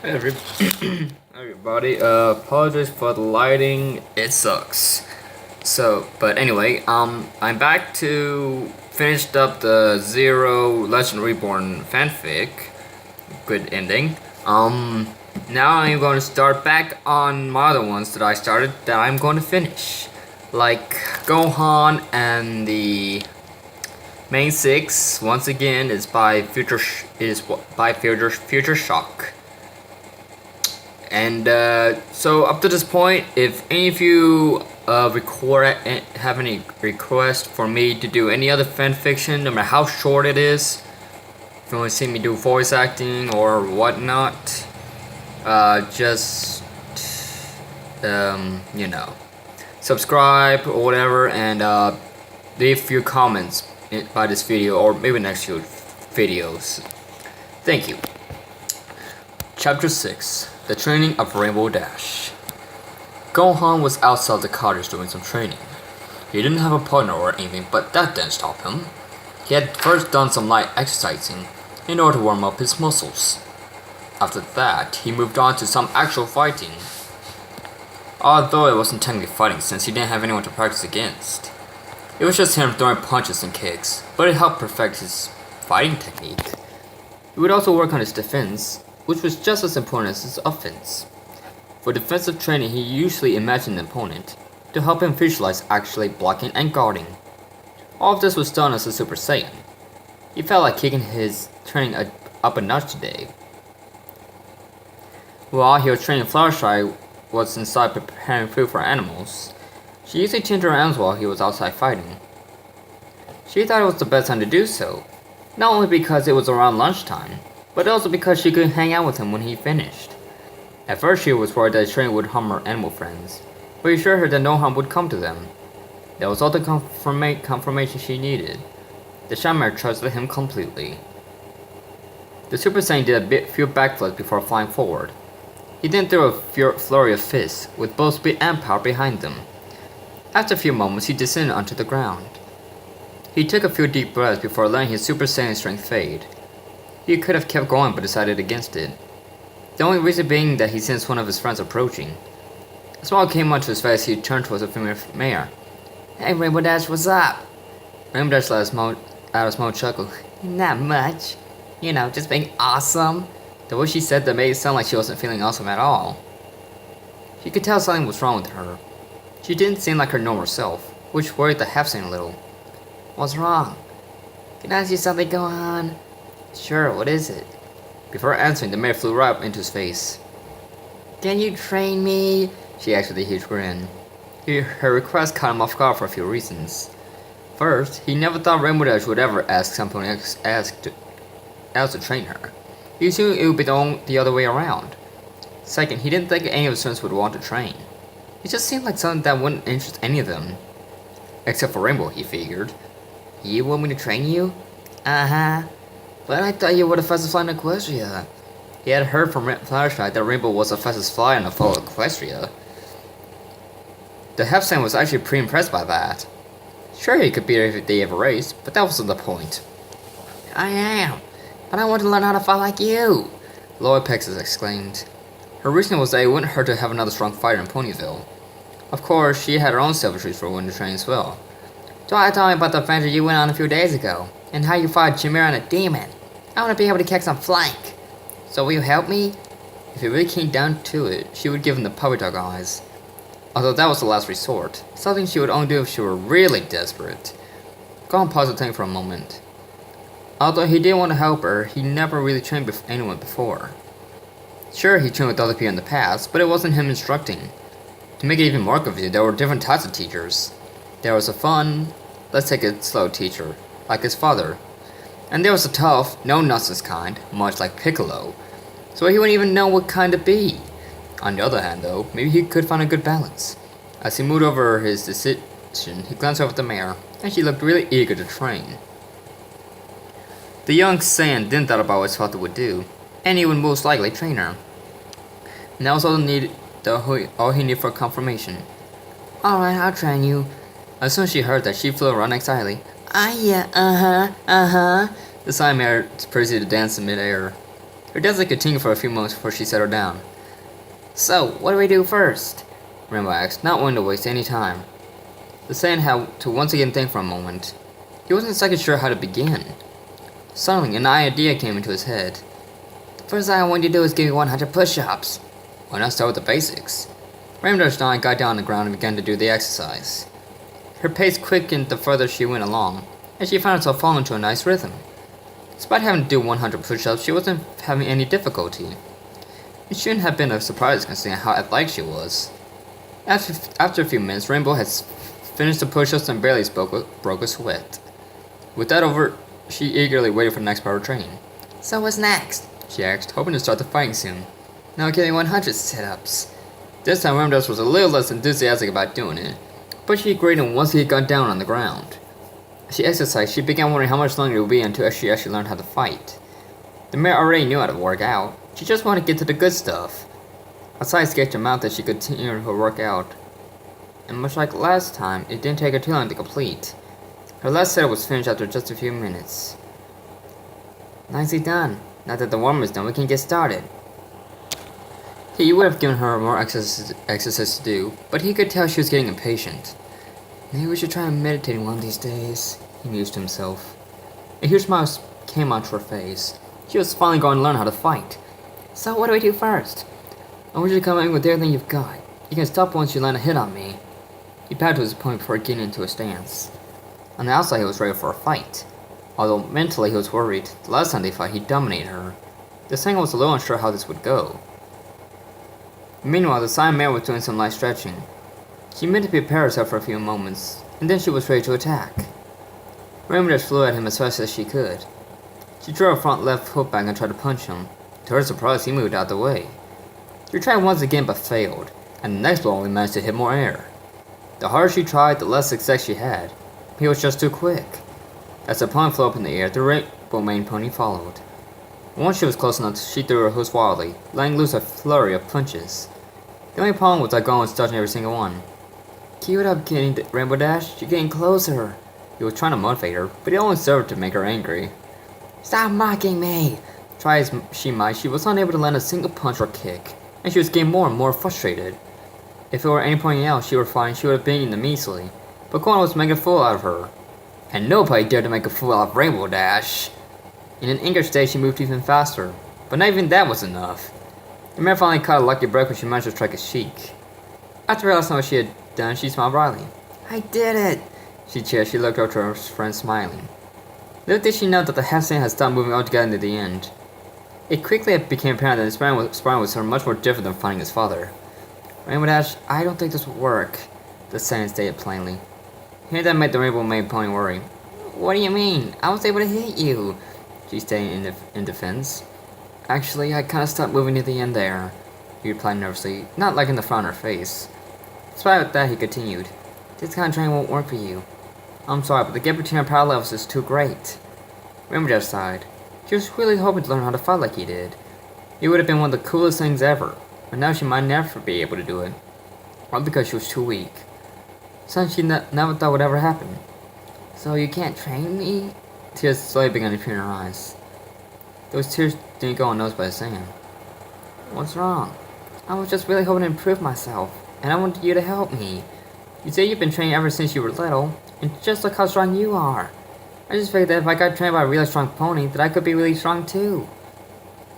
Every everybody, apologize for the lighting. It sucks. But anyway, I'm back to finished up the Zero Legend Reborn fanfic. Good ending. Now I'm going to start back on my other ones that I started that I'm going to finish, like Gohan and the main six. Once again, is by Future Shock. And so up to this point, if any of you have any request for me to do any other fanfiction, no matter how short it is, if you want to see me do voice acting or whatnot, just subscribe or whatever, and leave a few comments by this video or maybe next few videos. Thank you. Chapter 6. The Training of Rainbow Dash. Gohan was outside the cottage doing some training. He didn't have a partner or anything, but that didn't stop him. He had first done some light exercising in order to warm up his muscles. After that, he moved on to some actual fighting. Although it wasn't technically fighting since he didn't have anyone to practice against. It was just him throwing punches and kicks, but it helped perfect his fighting technique. He would also work on his defense, which was just as important as his offense. For defensive training, he usually imagined an opponent to help him visualize actually blocking and guarding. All of this was done as a Super Saiyan. He felt like kicking his training up a notch today. While he was training, Fluttershy was inside preparing food for animals. She usually tended her animals while he was outside fighting. She thought it was the best time to do so, not only because it was around lunchtime, but also because she could hang out with him when he finished. At first she was worried that his training would harm her animal friends, but he assured her that no harm would come to them. That was all the confirmation she needed. The Shamir trusted him completely. The Super Saiyan did a few backflips before flying forward. He then threw a flurry of fists, with both speed and power behind them. After a few moments, he descended onto the ground. He took a few deep breaths before letting his Super Saiyan strength fade. He could have kept going but decided against it. The only reason being that he sensed one of his friends approaching. A smile came onto his face. He turned towards the female mare. "Hey Rainbow Dash, what's up?" Rainbow Dash let out a small chuckle. "Not much. You know, just being awesome." The way she said that made it sound like she wasn't feeling awesome at all. He could tell something was wrong with her. She didn't seem like her normal self, which worried the half-Saiyan a little. "What's wrong? Can I ask you something, Gohan?" "Sure, what is it?" Before answering, the mare flew right up into his face. "Can you train me?" she asked with a huge grin. Her request caught him off guard for a few reasons. First, he never thought Rainbow Dash would ever ask someone else to train her. He assumed it would be the other way around. Second, he didn't think any of his friends would want to train. It just seemed like something that wouldn't interest any of them. Except for Rainbow, he figured. "You want me to train you?" "Uh-huh. But I thought you were the fastest flying in Equestria." He had heard from Fluttershy that Rainbow was the fastest flyer in the whole Equestria. The half-Saiyan was actually pretty impressed by that. Sure, he could beat her if they ever raced, but that wasn't the point. "I am, but I want to learn how to fly like you," Lower Pexus exclaimed. Her reason was that it wouldn't hurt to have another strong fighter in Ponyville. Of course, she had her own selfishness for winter training as well. "Tell me about the adventure you went on a few days ago, and how you fought Chimera and a demon. I want to be able to catch some flank. So will you help me?" If it really came down to it, she would give him the puppy dog eyes. Although that was the last resort, something she would only do if she were really desperate. Gohan paused to think for a moment. Although he did want to help her, he never really trained anyone before. Sure, he trained with other people in the past, but it wasn't him instructing. To make it even more confusing, there were different types of teachers. There was a fun, let's take it slow teacher, like his father. And there was a tough, no-nonsense kind, much like Piccolo. So he wouldn't even know what kind to be. On the other hand, though, maybe he could find a good balance. As he moved over his decision, he glanced over at the mare, and she looked really eager to train. The young Saiyan didn't thought about what his father would do, and he would most likely train her. And that was all he needed for confirmation. "Alright, I'll train you." As soon as she heard that, she flew around excitedly. "Ah yeah, uh-huh. The Saiyan mare proceeded to dance in midair. Her dancing continued for a few moments before she settled down. So, what do we do first? Rainbow asked, not wanting to waste any time. The Saiyan had to once again think for a moment. He wasn't exactly sure how to begin. Suddenly, an idea came into his head. The first thing I want you to do is give me 100 push-ups. Why not start with the basics? Rainbow Dash got down on the ground and began to do the exercise. Her pace quickened the further she went along, and she found herself falling into a nice rhythm. Despite having to do 100 push-ups, she wasn't having any difficulty. It shouldn't have been a surprise considering how athletic she was. After a few minutes, Rainbow had finished the push-ups and barely broke a sweat. With that over, she eagerly waited for the next part of training. So what's next? She asked, hoping to start the fighting soon. Now give me 100 sit-ups. This time Rainbow was a little less enthusiastic about doing it, but she agreed once he got down on the ground. As she exercised, she began wondering how much longer it would be until she actually learned how to fight. The mare already knew how to work out. She just wanted to get to the good stuff. A sight sketched her mouth as she continued her workout. And much like last time, it didn't take her too long to complete. Her last set was finished after just a few minutes. Nicely done. Now that the warm is done, we can get started. He would have given her more exercise to do, but he could tell she was getting impatient. Maybe we should try meditating one of these days, he mused to himself. A huge smile came onto her face. She was finally going to learn how to fight. So what do we do first? I want you to come in with everything you've got. You can stop once you land a hit on me. He bowed to his opponent before getting into a stance. On the outside, he was ready for a fight. Although mentally he was worried, the last time they fought, he dominated her. The Saiyan was a little unsure how this would go. Meanwhile, the Saiyan mare was doing some light stretching. She meant to prepare herself for a few moments, and then she was ready to attack. Rainbow Dash flew at him as fast as she could. She drew her front left foot back and tried to punch him. To her surprise, he moved out the way. She tried once again but failed, and the next blow only managed to hit more air. The harder she tried, the less success she had. He was just too quick. As the opponent flew up in the air, the Rainbow Mane Pony followed. Once she was close enough, she threw her hooves wildly, letting loose a flurry of punches. The only problem was that Gohan was dodging every single one. Keep it up, Rainbow Dash. You're getting closer. He was trying to motivate her, but it only served to make her angry. Stop mocking me! Try as she might, she was unable to land a single punch or kick, and she was getting more and more frustrated. If it were anyone else she were fighting, she would have beaten them easily, but Gohan was making a fool out of her. And nobody dared to make a fool out of Rainbow Dash. In an angered state, she moved even faster, but not even that was enough. The mare finally caught a lucky break when she managed to strike his cheek. After realizing what she had done, she smiled brightly. I did it! She cheered. She looked up to her friend smiling. Little did she know that the half-saint had stopped moving altogether near the end. It quickly became apparent that sparring with her much more different than fighting his father. Rainbow Dash, I don't think this will work, the Saiyan stated plainly. Hearing that made the Rainbow Mane Pony worry. What do you mean? I was able to hit you, she stated in defense. Actually, I kinda stopped moving near the end there, he replied nervously, not liking the frown on her face. Despite that, he continued. This kind of training won't work for you. I'm sorry, but the gap between our power levels is too great. Rainbow Dash sighed. She was really hoping to learn how to fight like he did. It would have been one of the coolest things ever, but now she might never be able to do it. All because she was too weak. Something she never thought would ever happen. So you can't train me? Tears slowly began to appear in her eyes. Those tears didn't go unnoticed by the Saiyan. What's wrong? I was just really hoping to improve myself, and I wanted you to help me. You say you've been training ever since you were little, and just look how strong you are. I just figured that if I got trained by a really strong pony, that I could be really strong too.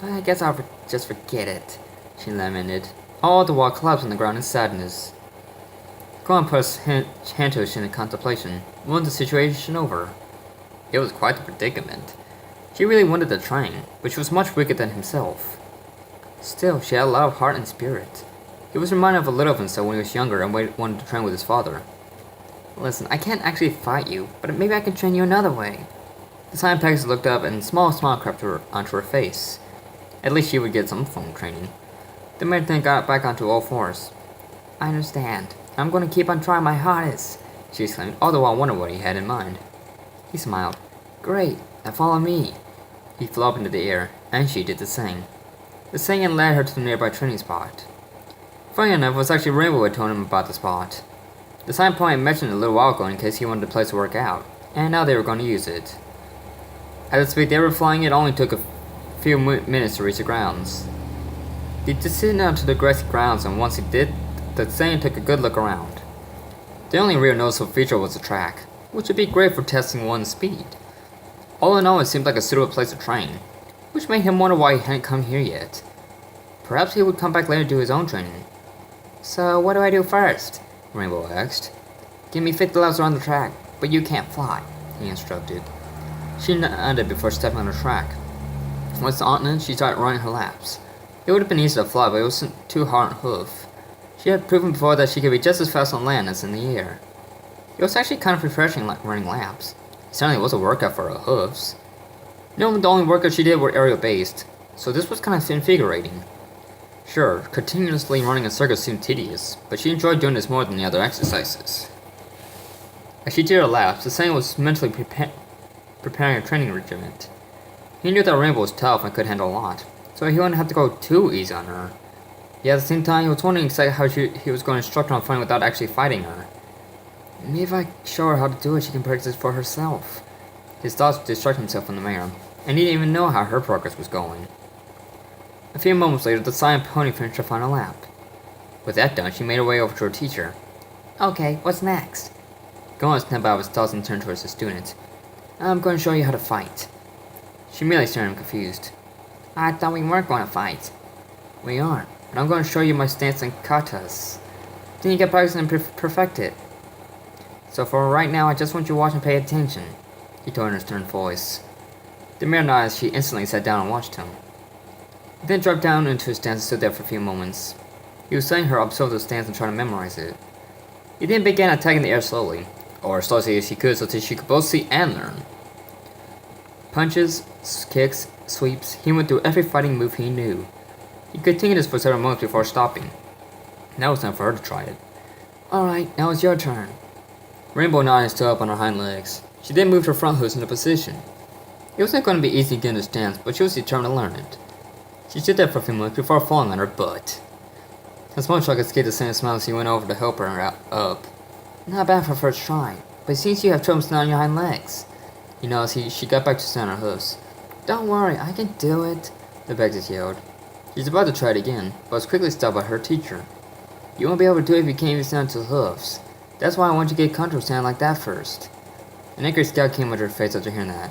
I guess I'll just forget it, she lamented, all the while collapsed on the ground in sadness. Gohan put his hand to his chin in contemplation, mulling the situation over. It was quite the predicament. She really wanted to train, but she was much weaker than himself. Still, she had a lot of heart and spirit. He was reminded of a little of himself when he was younger and wanted to train with his father. Listen, I can't actually fight you, but maybe I can train you another way. The Saiyan Pegasus looked up and a small smile crept onto her face. At least she would get some form of training. The mare then got back onto all fours. I understand. I'm going to keep on trying my hardest, she exclaimed, all the while wondering what he had in mind. He smiled. Great, now follow me. He flew up into the air, and she did the same. The Saiyan led her to the nearby training spot. Funny enough, it was actually Rainbow who had told him about the spot. The Saiyan Pony had mentioned it a little while ago in case he wanted a place to work out, and now they were going to use it. At the speed they were flying, it only took a few minutes to reach the grounds. They descended onto the grassy grounds, and once he did, the Saiyan took a good look around. The only real noticeable feature was the track, which would be great for testing one's speed. All in all, it seemed like a suitable place to train, which made him wonder why he hadn't come here yet. Perhaps he would come back later to do his own training. So, what do I do first? Rainbow asked. Give me 50 laps around the track, but you can't fly, he instructed. She nodded before stepping on the track. Once on it, she started running her laps. It would have been easy to fly, but it wasn't too hard on hoof. She had proven before that she could be just as fast on land as in the air. It was actually kind of refreshing running laps. It certainly was a workout for her hoofs. Normally the only workouts she did were aerial-based, so this was kind of invigorating. Sure, continuously running in circles seemed tedious, but she enjoyed doing this more than the other exercises. As she did her laps, the Saiyan was mentally preparing a training regiment. He knew that Rainbow was tough and could handle a lot, so he wouldn't have to go too easy on her. Yet at the same time, he was wondering exactly how he was going to instruct her on fighting without actually fighting her. Maybe if I show her how to do it, she can practice for herself. His thoughts distracted himself from the mare, and he didn't even know how her progress was going. A few moments later, the Saiyan pony finished her final lap. With that done, she made her way over to her teacher. Okay, what's next? Gohan snapped out of his thoughts and turned towards the student. I'm going to show you how to fight. She merely stared at him confused. I thought we weren't going to fight. We are, but I'm going to show you my stance and katas. Then you get practice and perfect it. So for right now, I just want you to watch and pay attention, he told her in a stern voice. The mere nodded as she instantly sat down and watched him. He then dropped down into his stance and stood there for a few moments. He was letting her observe the stance and try to memorize it. He then began attacking the air slowly, or as slowly as he could so that she could both see and learn. Punches, kicks, sweeps, he went through every fighting move he knew. He continued this for several moments before stopping. Now it was time for her to try it. Alright, now it's your turn. Rainbow nodded and stood up on her hind legs. She then moved her front hooves into position. It wasn't going to be easy to get in the stance, but she was determined to learn it. She stood there for a few minutes before falling on her butt. As much as I could escape the same smile as he went over to help her up. Not bad for first try, but it seems you have trouble standing on your hind legs. You know, as she got back to stand on her hooves. Don't worry, I can do it, the Begsus yelled. She's about to try it again, but was quickly stopped by her teacher. You won't be able to do it if you can't even stand on 2 hooves. That's why I want you to get comfortable standing like that first. An angry scowl came over her face after hearing that.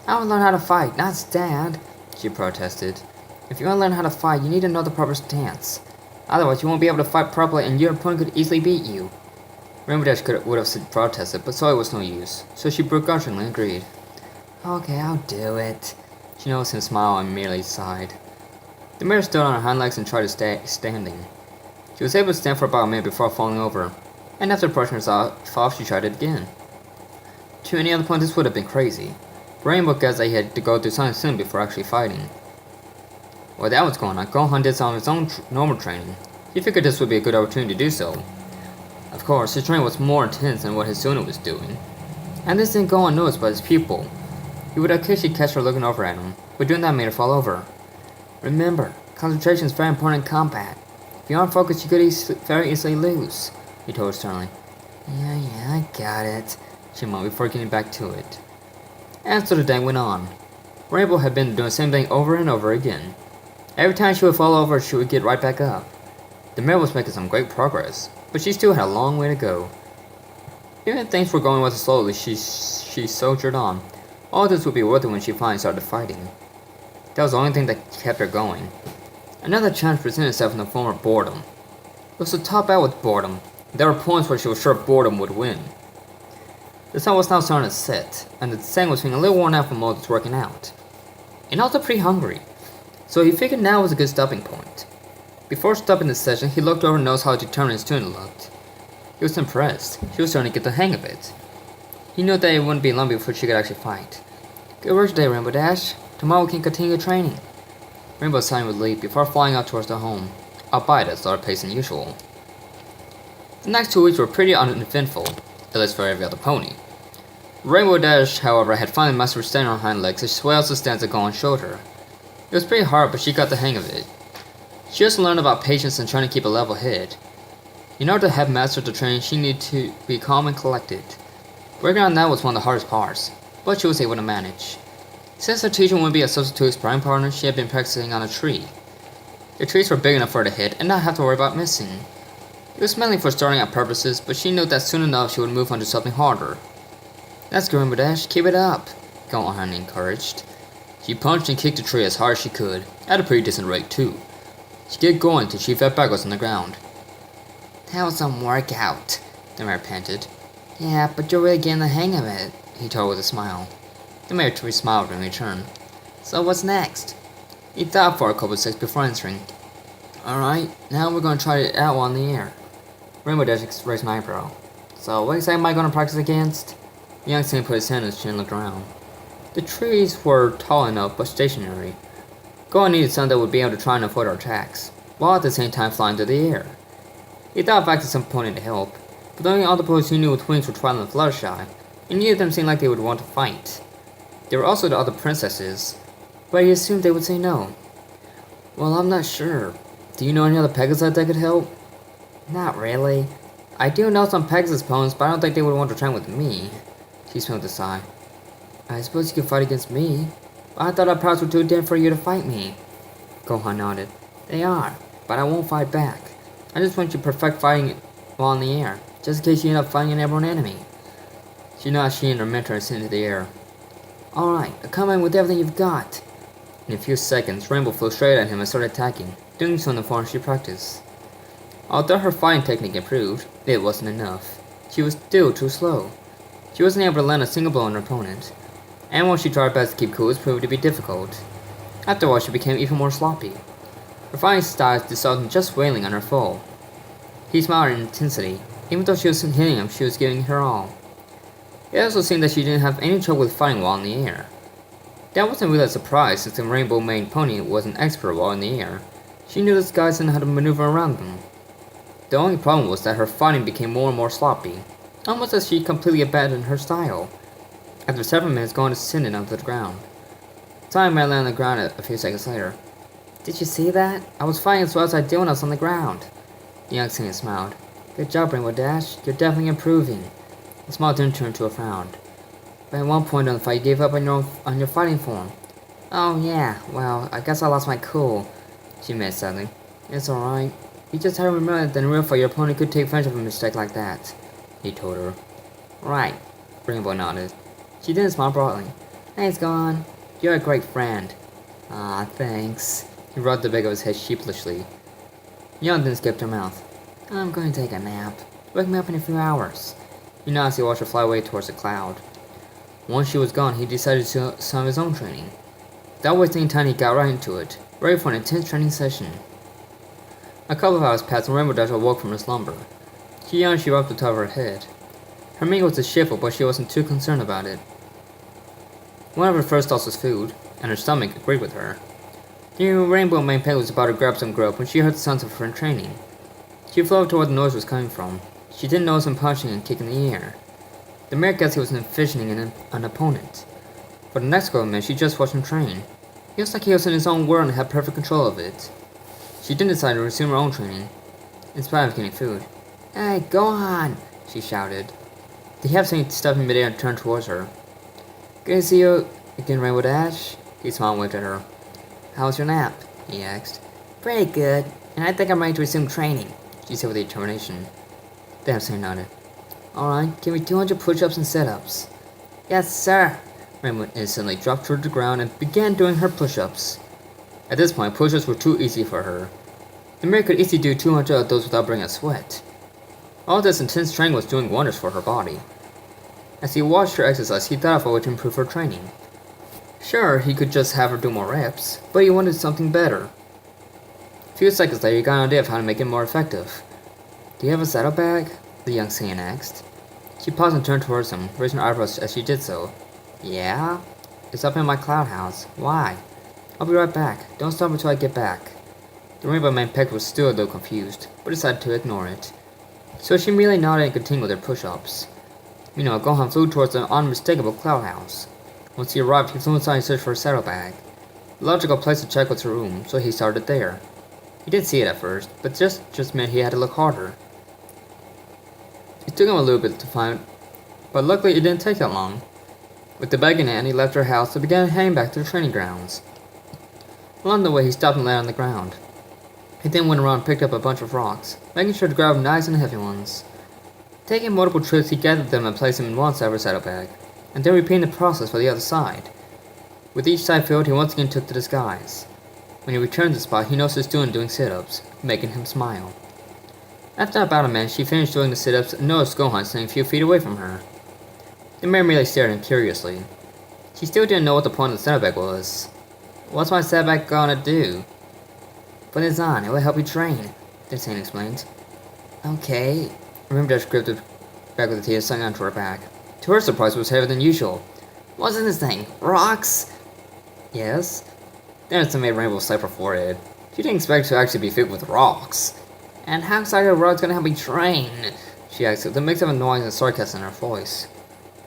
I want to learn how to fight, not stand, she protested. If you want to learn how to fight, you need to know the proper stance. Otherwise, you won't be able to fight properly and your opponent could easily beat you. Rainbow Dash would have protested, but saw it was no use, so she begrudgingly agreed. Okay, I'll do it. She noticed him smile and merely sighed. The mare stood on her hind legs and tried to stay standing. She was able to stand for about a minute before falling over, and after brushing herself off, she tried it again. To any other point, this would have been crazy. Rainbow guessed that he had to go through something soon before actually fighting. While that was going on, Gohan did some of his own normal training. He figured this would be a good opportunity to do so. Of course, his training was more intense than what his student was doing. And this didn't go unnoticed by his pupil. He would occasionally catch her looking over at him, but doing that made her fall over. Remember, concentration is very important in combat. If you aren't focused, you could very easily lose, he told her sternly. Yeah, I got it, she mumbled before getting back to it. And so the day went on. Rainbow had been doing the same thing over and over again. Every time she would fall over, she would get right back up. The mare was making some great progress, but she still had a long way to go. Even if things were going rather slowly, she soldiered on. All this would be worth it when she finally started fighting. That was the only thing that kept her going. Another challenge presented itself in the form of boredom. It was a top out with boredom. There were points where she was sure boredom would win. The sun was now starting to set, and the Saiyan was feeling a little worn out from all this working out. And also pretty hungry, so he figured now was a good stopping point. Before stopping the session, he looked over and noticed how determined his student looked. He was impressed. She was starting to get the hang of it. He knew that it wouldn't be long before she could actually fight. Good work today, Rainbow Dash. Tomorrow we can continue training. Rainbow signed with relief before flying out towards their home, albeit at a slower pace than usual. The next 2 weeks were pretty uneventful, at least for every other pony. Rainbow Dash, however, had finally mastered standing on her hind legs as well as the stance that Gohan showed her. It was pretty hard, but she got the hang of it. She also learned about patience and trying to keep a level head. In order to have mastered the training, she needed to be calm and collected. Working on that was one of the hardest parts, but she was able to manage. Since her teacher wouldn't be a substitute sparring partner, she had been practicing on a tree. The trees were big enough for her to hit and not have to worry about missing. It was mainly for starting out purposes, but she knew that soon enough she would move on to something harder. That's good, Rainbow Dash. Keep it up, Gohan encouraged. She punched and kicked the tree as hard as she could, at a pretty decent rate too. She kept going till she fell backwards on the ground. That was some workout, the mayor panted. Yeah, but you're really getting the hang of it, he told her with a smile. The mayor smiled in return. So what's next? He thought for a couple of seconds before answering. Alright, now we're going to try it out while in the air. Rainbow Dash raised an eyebrow. So what exactly am I going to practice against? The young saint put his hand on his chin and looked around. The trees were tall enough but stationary. Gohan needed something that would be able to try and avoid our attacks, while at the same time flying through the air. He thought of acting some opponent to help, but the only octopus he knew with wings were Twilight and Fluttershy, and neither of them seemed like they would want to fight. There were also the other princesses, but he assumed they would say no. Well, I'm not sure. Do you know any other Pegasus that could help? Not really. I do know some Pegasus opponents, but I don't think they would want to train with me. She smiled with a sigh. I suppose you could fight against me, but I thought our powers were too dim for you to fight me. Gohan nodded. They are, but I won't fight back. I just want you to perfect fighting while in the air, just in case you end up fighting an airborne enemy. She nodded as she and her mentor ascended into the air. Alright, come in with everything you've got. In a few seconds, Rainbow flew straight at him and started attacking, doing so in the form she practiced. Although her fighting technique improved, it wasn't enough. She was still too slow. She wasn't able to land a single blow on her opponent, and when she tried her best to keep cool, it proved to be difficult. After a while, she became even more sloppy. Her fighting style resulted in just wailing on her foe. He smiled in intensity. Even though she wasn't hitting him, she was giving her all. It also seemed that she didn't have any trouble with fighting while in the air. That wasn't really a surprise, since the rainbow maned pony was an expert while in the air. She knew the skies and how to maneuver around them. The only problem was that her fighting became more and more sloppy, almost as she completely abandoned her style. After several minutes, Gohan descended onto the ground. Time landed on the ground a few seconds later. Did you see that? I was fighting as well as I did when I was on the ground. The young singer smiled. Good job, Rainbow Dash. You're definitely improving. The smile then turned to a frown. But at one point on the fight, you gave up on your fighting form. Oh yeah, well, I guess I lost my cool, she admitted sadly. It's alright. You just had to remember that in real fight, your opponent could take advantage of a mistake like that, he told her. Right, Rainbow nodded. She didn't smile broadly. Thanks, Gohan. You're a great friend. Ah, thanks. He rubbed the back of his head sheepishly. Young then skipped her mouth. I'm going to take a nap. Wake me up in a few hours. You know, as he watched her fly away towards the cloud. Once she was gone, he decided to do some of his own training. Without wasting time, he got right into it, ready for an intense training session. A couple of hours passed and Rainbow Dash awoke from her slumber. She yawned and she rubbed the top of her head. Her meal was disheveled, but she wasn't too concerned about it. One of her first thoughts was food, and her stomach agreed with her. The rainbow maned pig was about to grab some grub when she heard the sounds of her friend training. She flew over to where the noise was coming from. She didn't notice him punching and kicking in the air. The mare guessed he was envisioning an opponent. For the next couple of minutes, she just watched him train. It was like he was in his own world and had perfect control of it. She then decided to resume her own training, in spite of getting food. Hey, Gohan! She shouted. The Hepsing stepped in midair and turned towards her. Good to see you again, Rainbow Dash. He smiled and waved at her. How was your nap? He asked. Pretty good, and I think I'm ready to resume training, she said with determination. The Hepsing nodded. Alright, give me 200 push-ups and sit-ups. Yes, sir. Rainbow instantly dropped to the ground and began doing her push-ups. At this point, push-ups were too easy for her. The mare could easily do 200 of those without bringing a sweat. All this intense training was doing wonders for her body. As he watched her exercise, he thought of a way to improve her training. Sure, he could just have her do more reps, but he wanted something better. A few seconds later, he got an idea of how to make it more effective. Do you have a saddlebag? The young Saiyan asked. She paused and turned towards him, raising her eyebrows as she did so. Yeah? It's up in my cloud house. Why? I'll be right back. Don't stop until I get back. The rainbow man peck was still a little confused, but decided to ignore it. So she merely nodded and continued with her push-ups. Meanwhile, Gohan flew towards the unmistakable cloud house. Once he arrived, he flew inside and searched for a saddlebag. The logical place to check was her room, so he started there. He didn't see it at first, but just meant he had to look harder. It took him a little bit to find, but luckily it didn't take that long. With the bag in hand, he left her house and began heading back to the training grounds. Along the way, he stopped and landed on the ground. He then went around and picked up a bunch of rocks, making sure to grab nice and heavy ones. Taking multiple trips, he gathered them and placed them in one side of her saddlebag, and then repeating the process for the other side. With each side filled, he once again took to the skies. When he returned to the spot, he noticed the student doing sit-ups, making him smile. After about a minute, she finished doing the sit-ups and noticed Gohan standing a few feet away from her. The mare merely stared at him curiously. She still didn't know what the point of the saddlebag was. What's my saddlebag gonna do? Put this on, it will help you train, the saint explained. Okay. Remember gripped the bag with the tea and slung it onto her back. To her surprise, it was heavier than usual. What's in this thing? Rocks? Yes. Then it made Rainbow slap her forehead. She didn't expect to actually be filled with rocks. And how exactly are rocks gonna help me train? She asked with a mix of annoyance and sarcasm in her voice.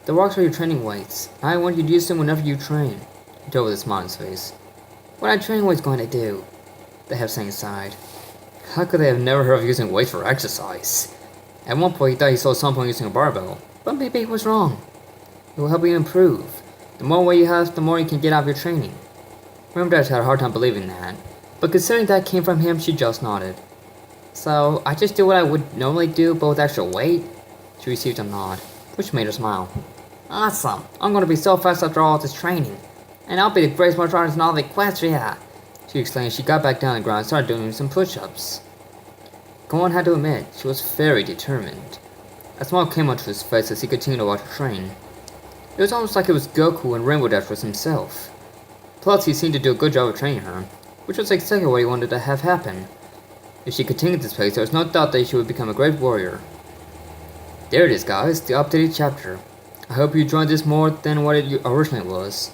The rocks are your training weights. I want you to use them whenever you train, he told with a smile on his face. What are training weights going to do? The half sang sighed. How could they have never heard of using weights for exercise? At one point he thought he saw someone using a barbell, but maybe he was wrong. It will help you improve. The more weight you have, the more you can get out of your training. Rainbow had a hard time believing that, but considering that came from him, she just nodded. So, I just do what I would normally do, but with extra weight? She received a nod, which made her smile. Awesome! I'm gonna be so fast after all this training. And I'll be the greatest martial artist in all of Equestria! She exclaimed as she got back down on the ground and started doing some push-ups. Gohan had to admit, she was very determined. A smile came onto his face as he continued to watch her train. It was almost like it was Goku and Rainbow Dash was himself. Plus, he seemed to do a good job of training her, which was exactly what he wanted to have happen. If she continued this pace, there was no doubt that she would become a great warrior. There it is, guys, the updated chapter. I hope you enjoyed this more than what it originally was.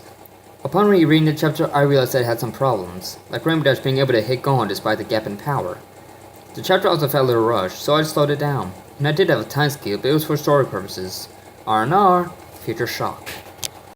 Upon rereading the chapter, I realized that it had some problems, like Rainbow Dash being able to hit Gohan despite the gap in power. The chapter also felt a little rushed, so I slowed it down, and I did have a time skip, but it was for story purposes. R&R, Future Shock.